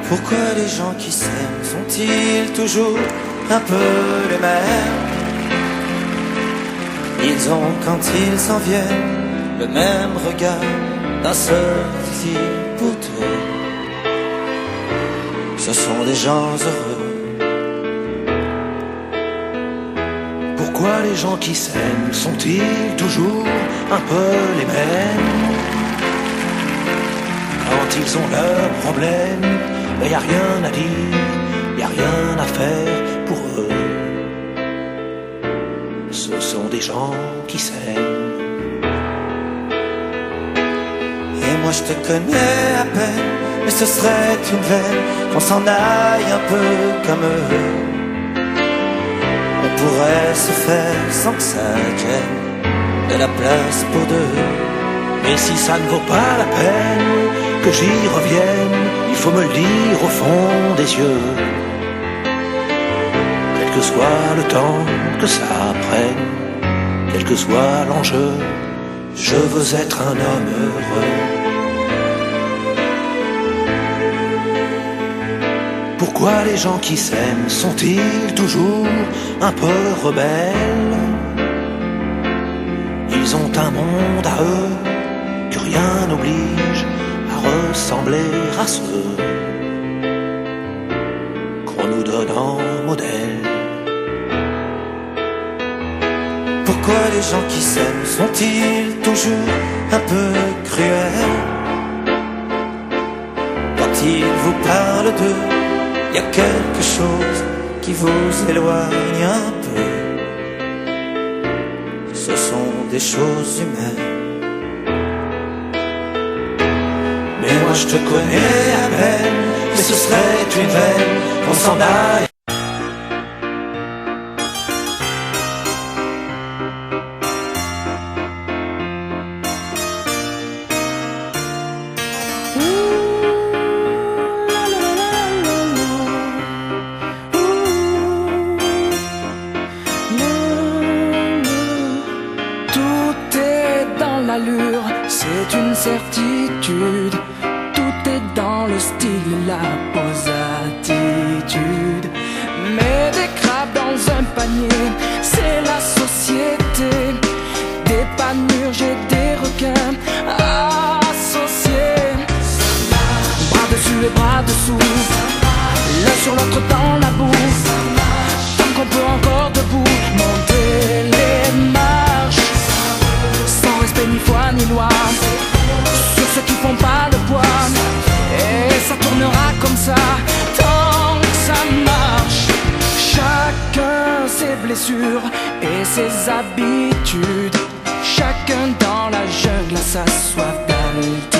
Pourquoi les gens qui s'aiment sont-ils toujours un peu les mêmes? Ils ont, quand ils s'en viennent, le même regard d'un seul désir pour tout. Ce sont des gens heureux. Pourquoi les gens qui s'aiment sont-ils toujours un peu les mêmes? Quand ils ont leurs problèmes, y a rien à dire, y a rien à faire pour eux. Ce sont des gens qui s'aiment. Et moi je te connais à peine, mais ce serait une veine qu'on s'en aille un peu comme eux. On pourrait se faire sans que ça gêne, de la place pour deux. Et si ça ne vaut pas la peine que j'y revienne, il faut me le dire au fond des yeux. Quel que soit le temps que ça prenne, quel que soit l'enjeu, je veux être un homme heureux. Pourquoi les gens qui s'aiment sont-ils toujours un peu rebelles? Ils ont un monde à eux que rien n'oblige à ressembler à ceux qu'on nous donne en modèle. Pourquoi les gens qui s'aiment sont-ils toujours un peu cruels? Quand ils vous parlent d'eux, y a quelque chose qui vous éloigne un peu. Ce sont des choses humaines. Mais moi je te connais à peine, mais ce serait une veine qu'on s'en aille. C'est une certitude, tout est dans le style, la pose, attitude. Mais des crabes dans un panier, c'est la société. Des panurges j'ai des requins associés. Bras dessus et bras dessous, l'un sur l'autre dans la boue. Tant qu'on peut encore debout, monter les marches. Sans respect ni foi ni loi, sur ceux qui font pas le poids. Et ça tournera comme ça, tant que ça marche. Chacun ses blessures et ses habitudes. Chacun dans la jungle a sa soif d'altitude.